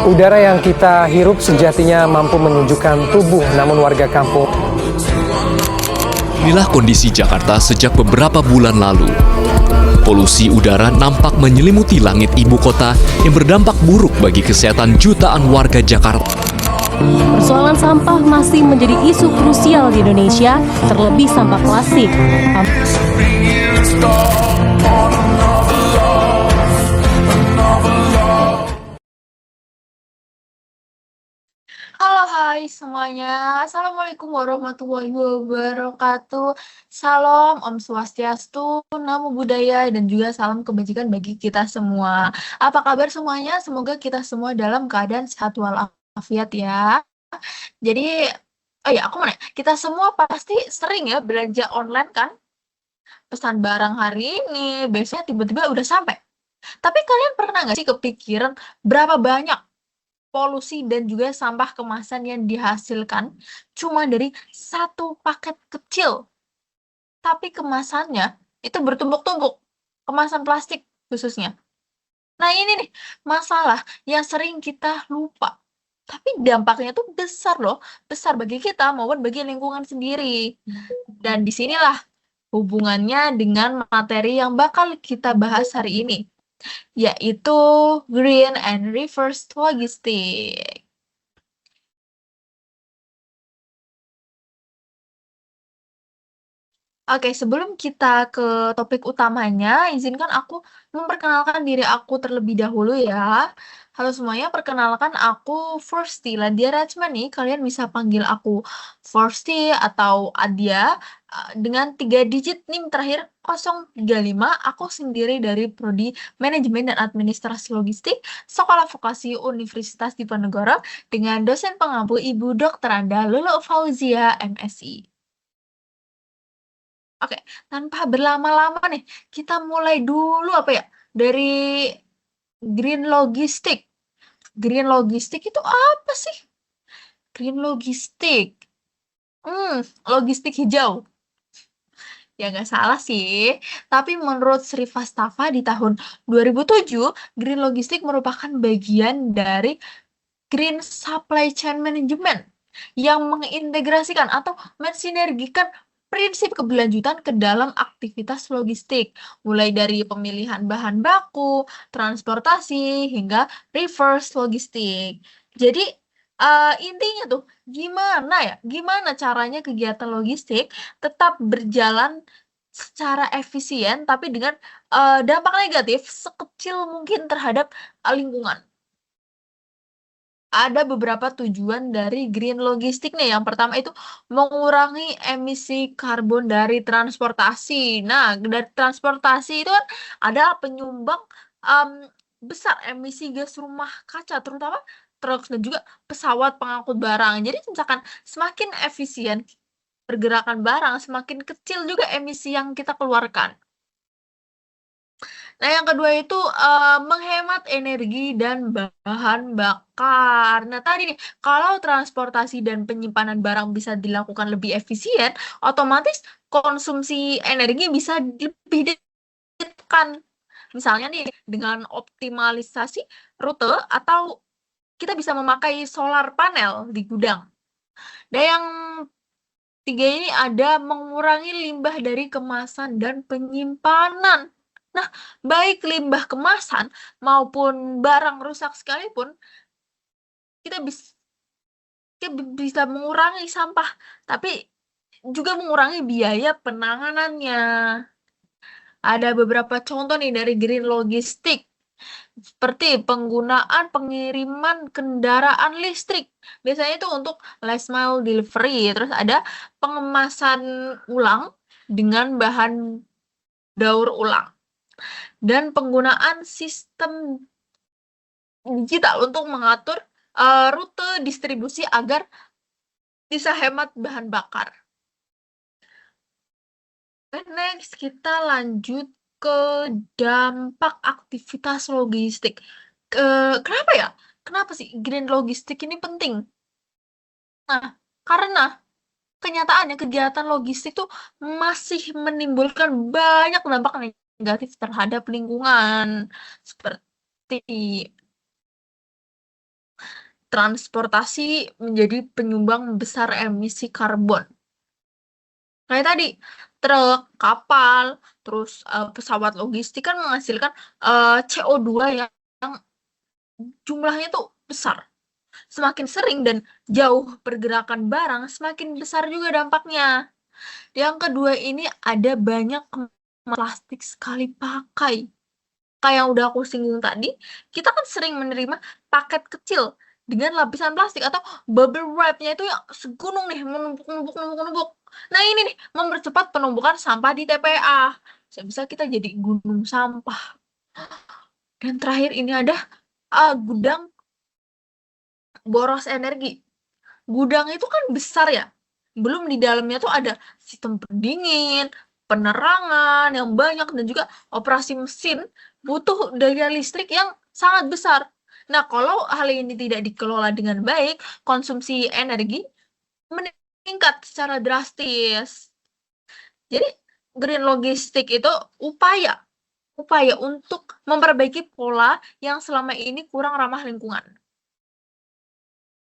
Udara yang kita hirup sejatinya mampu menyejukkan tubuh, namun warga kampung. Inilah kondisi Jakarta sejak beberapa bulan lalu. Polusi udara nampak menyelimuti langit ibu kota yang berdampak buruk bagi kesehatan jutaan warga Jakarta. Persoalan sampah masih menjadi isu krusial di Indonesia, terlebih sampah plastik. Halo, hai semuanya. Assalamualaikum warahmatullahi wabarakatuh. Salam, Om Swastiastu, Namo Buddhaya, dan juga salam kebajikan bagi kita semua. Apa kabar semuanya? Semoga kita semua dalam keadaan sehat walafiat ya. Jadi, oh ya, aku mau nanya, kita semua pasti sering ya belanja online kan? Pesan barang hari ini, biasanya tiba-tiba udah sampai. Tapi kalian pernah nggak sih kepikiran berapa banyak polusi dan juga sampah kemasan yang dihasilkan cuma dari satu paket kecil, tapi kemasannya itu bertumpuk-tumpuk, kemasan plastik khususnya. Nah ini nih, masalah yang sering kita lupa, tapi dampaknya tuh besar loh, besar bagi kita maupun bagi lingkungan sendiri. Dan disinilah hubungannya dengan materi yang bakal kita bahas hari ini, yaitu Green and Reverse Logistic. Oke, sebelum kita ke topik utamanya, izinkan aku memperkenalkan diri aku terlebih dahulu ya. Halo semuanya, perkenalkan aku Firsty Ladia Rachmani. Kalian bisa panggil aku Firsty atau Adia dengan 3 digit NIM terakhir 035. Aku sendiri dari Prodi Manajemen dan Administrasi Logistik Sekolah Vokasi Universitas Diponegoro dengan dosen pengampu Ibu Dr. Anda Lulu Fauzia MSI. Oke, tanpa berlama-lama nih, kita mulai dulu apa ya? Dari Green Logistic. Green Logistic itu apa sih? Green Logistic. Logistik hijau. Ya nggak salah sih. Tapi menurut Sri Vastafa di tahun 2007, Green Logistic merupakan bagian dari Green Supply Chain Management yang mengintegrasikan atau mensinergikan prinsip keberlanjutan ke dalam aktivitas logistik, mulai dari pemilihan bahan baku, transportasi, hingga reverse logistik. Jadi, intinya tuh, gimana caranya kegiatan logistik tetap berjalan secara efisien, tapi dengan dampak negatif sekecil mungkin terhadap lingkungan. Ada beberapa tujuan dari green logistik nih. Yang pertama itu mengurangi emisi karbon dari transportasi. Nah, dari transportasi itu kan ada penyumbang besar emisi gas rumah kaca, terutama truk dan juga pesawat pengangkut barang. Jadi misalkan semakin efisien pergerakan barang, semakin kecil juga emisi yang kita keluarkan. Nah, yang kedua itu menghemat energi dan bahan bakar. Nah, tadi nih, kalau transportasi dan penyimpanan barang bisa dilakukan lebih efisien, otomatis konsumsi energi bisa lebih ditekan. Misalnya nih, dengan optimalisasi rute atau kita bisa memakai solar panel di gudang. Dan yang tiga ini ada mengurangi limbah dari kemasan dan penyimpanan. Nah, baik limbah kemasan maupun barang rusak sekalipun, kita bisa mengurangi sampah, tapi juga mengurangi biaya penanganannya. Ada beberapa contoh nih dari green logistik, seperti penggunaan pengiriman kendaraan listrik. Biasanya itu untuk last mile delivery. Terus ada pengemasan ulang dengan bahan daur ulang. Dan penggunaan sistem digital untuk mengatur rute distribusi agar bisa hemat bahan bakar. Next, kita lanjut ke dampak aktivitas logistik. Kenapa ya? Kenapa sih green logistik ini penting? Nah, karena kenyataannya kegiatan logistik tuh masih menimbulkan banyak dampak negatif terhadap lingkungan. Seperti transportasi menjadi penyumbang besar emisi karbon. Kayak tadi, truk, kapal, terus pesawat logistik kan menghasilkan CO2 yang jumlahnya tuh besar. Semakin sering dan jauh pergerakan barang, semakin besar juga dampaknya. Yang kedua ini ada banyak plastik sekali pakai. Kayak yang udah aku singgung tadi, kita kan sering menerima paket kecil dengan lapisan plastik atau bubble wrap-nya itu yang segunung nih, menumpuk. Nah ini nih, mempercepat penumpukan sampah di TPA. Bisa-bisa kita jadi gunung sampah. Dan terakhir ini ada gudang boros energi. Gudang itu kan besar ya, belum di dalamnya tuh ada sistem pendingin, penerangan yang banyak, dan juga operasi mesin butuh daya listrik yang sangat besar. Nah, kalau hal ini tidak dikelola dengan baik, konsumsi energi meningkat secara drastis. Jadi, green logistik itu upaya untuk memperbaiki pola yang selama ini kurang ramah lingkungan.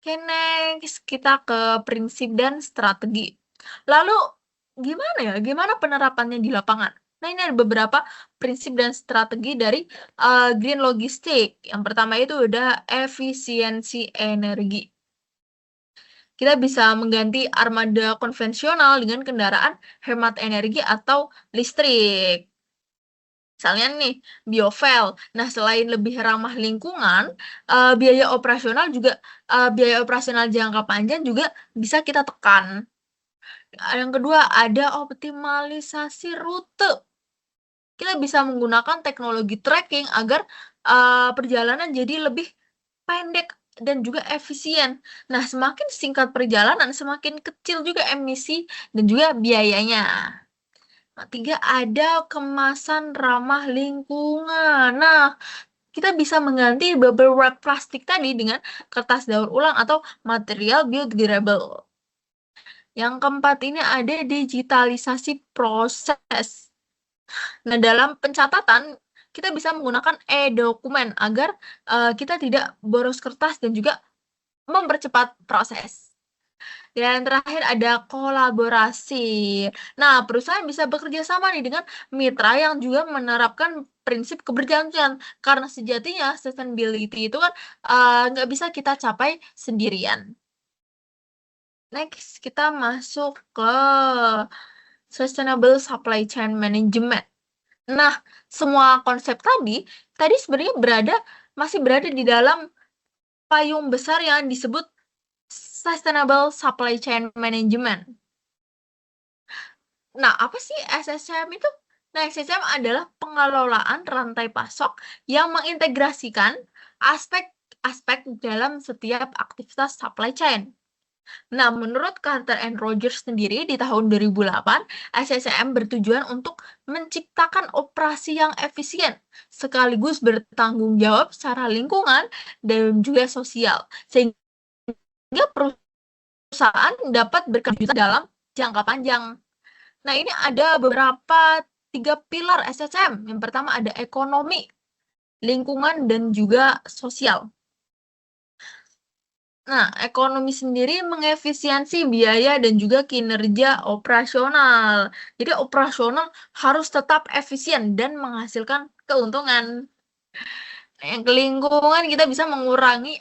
Oke, next kita ke prinsip dan strategi. Lalu gimana penerapannya di lapangan? Nah, ini ada beberapa prinsip dan strategi dari green logistik. Yang pertama itu udah efisiensi energi. Kita bisa mengganti armada konvensional dengan kendaraan hemat energi atau listrik. Misalnya nih, biofuel. Nah, selain lebih ramah lingkungan, biaya operasional jangka panjang juga bisa kita tekan. Yang kedua, ada optimalisasi rute. Kita bisa menggunakan teknologi tracking agar perjalanan jadi lebih pendek dan juga efisien. Nah, semakin singkat perjalanan, semakin kecil juga emisi dan juga biayanya. Tiga, ada kemasan ramah lingkungan. Nah, kita bisa mengganti bubble wrap plastik tadi dengan kertas daur ulang atau material biodegradable. Yang keempat ini ada digitalisasi proses. Nah, dalam pencatatan, kita bisa menggunakan e-dokumen agar kita tidak boros kertas dan juga mempercepat proses. Dan terakhir ada kolaborasi. Nah, perusahaan bisa bekerja sama nih dengan mitra yang juga menerapkan prinsip keberjanjian. Karena sejatinya sustainability itu kan nggak bisa kita capai sendirian. Next, kita masuk ke sustainable supply chain management. Nah, semua konsep tadi sebenarnya masih berada di dalam payung besar yang disebut Sustainable Supply Chain Management. Nah, apa sih SSCM itu? Nah, SSCM adalah pengelolaan rantai pasok yang mengintegrasikan aspek-aspek dalam setiap aktivitas supply chain. Nah, menurut Carter and Rogers sendiri di tahun 2008, SSCM bertujuan untuk menciptakan operasi yang efisien, sekaligus bertanggung jawab secara lingkungan dan juga sosial, sehingga perusahaan dapat berkelanjutan dalam jangka panjang. Nah, ini ada beberapa 3 pilar SSM. Yang pertama ada ekonomi, lingkungan, dan juga sosial. Nah, ekonomi sendiri mengefisiensi biaya dan juga kinerja operasional. Jadi, operasional harus tetap efisien dan menghasilkan keuntungan. Yang ke lingkungan, kita bisa mengurangi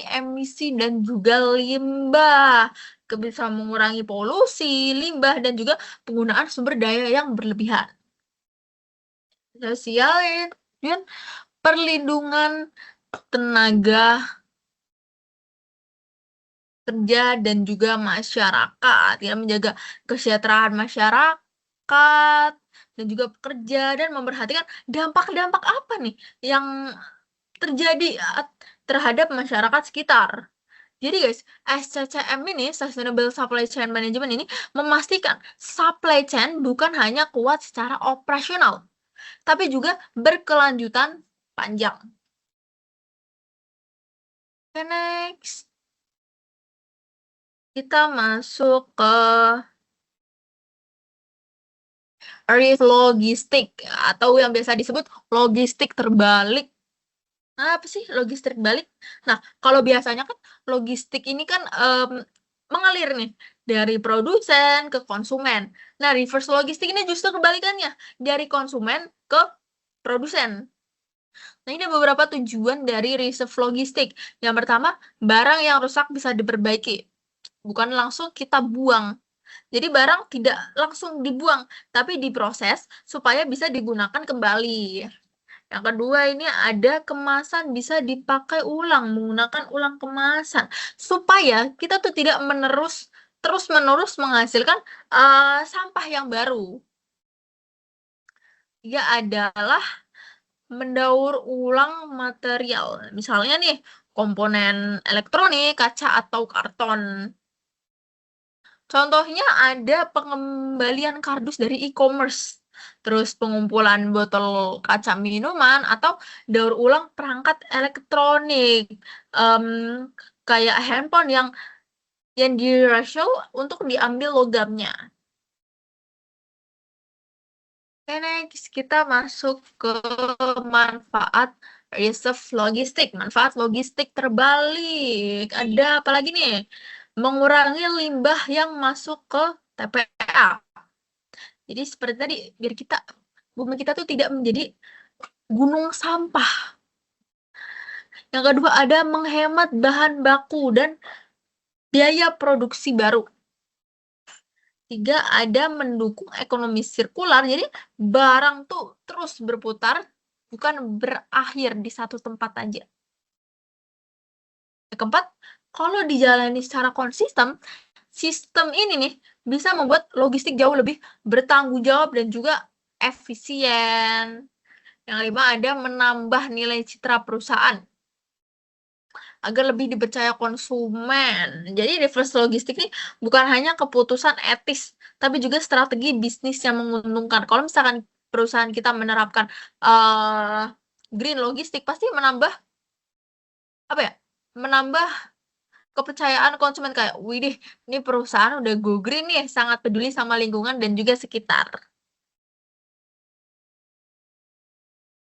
emisi dan juga limbah. Bisa mengurangi polusi, limbah, dan juga penggunaan sumber daya yang berlebihan. Sosial, dan perlindungan tenaga kerja dan juga masyarakat, ya, menjaga kesejahteraan masyarakat dan juga pekerja, dan memperhatikan dampak-dampak apa nih yang terjadi terhadap masyarakat sekitar. Jadi guys, SCCM ini, Sustainable Supply Chain Management ini, memastikan supply chain bukan hanya kuat secara operasional, tapi juga berkelanjutan panjang. Oke, next. Kita masuk ke reverse logistik atau yang biasa disebut logistik terbalik. Apa sih logistik balik? Nah, kalau biasanya kan logistik ini kan, mengalir nih dari produsen ke konsumen. Nah, reverse logistik ini justru kebalikannya, dari konsumen ke produsen. Nah, ini ada beberapa tujuan dari reverse logistik. Yang pertama, barang yang rusak bisa diperbaiki, bukan langsung kita buang. Jadi barang tidak langsung dibuang, tapi diproses supaya bisa digunakan kembali. Yang kedua ini ada kemasan bisa dipakai ulang, menggunakan ulang kemasan. Supaya kita tuh tidak terus-menerus menghasilkan, sampah yang baru. Tiga adalah mendaur ulang material. Misalnya nih, komponen elektronik, kaca atau karton. Contohnya ada pengembalian kardus dari e-commerce, terus pengumpulan botol kaca minuman, atau daur ulang perangkat elektronik, kayak handphone yang di-recycle untuk diambil logamnya. Oke, next kita masuk ke manfaat reserve logistik. Manfaat logistik terbalik. Ada apa lagi nih? Mengurangi limbah yang masuk ke TPA. Jadi seperti tadi, biar bumi kita tuh tidak menjadi gunung sampah. Yang kedua ada menghemat bahan baku dan biaya produksi baru. Tiga, ada mendukung ekonomi sirkular, jadi barang tuh terus berputar, bukan berakhir di satu tempat aja. Yang keempat, kalau dijalani secara konsisten, sistem ini nih bisa membuat logistik jauh lebih bertanggung jawab dan juga efisien. Yang kelima ada menambah nilai citra perusahaan agar lebih dipercaya konsumen. Jadi reverse logistik ini bukan hanya keputusan etis, tapi juga strategi bisnis yang menguntungkan. Kalau misalkan perusahaan kita menerapkan green logistik, pasti menambah apa ya? Menambah kepercayaan konsumen kayak, "Widih, ini perusahaan udah go green nih, sangat peduli sama lingkungan dan juga sekitar."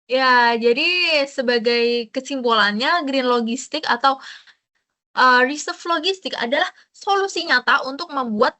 Ya, jadi sebagai kesimpulannya green logistik atau reserve logistik adalah solusi nyata untuk membuat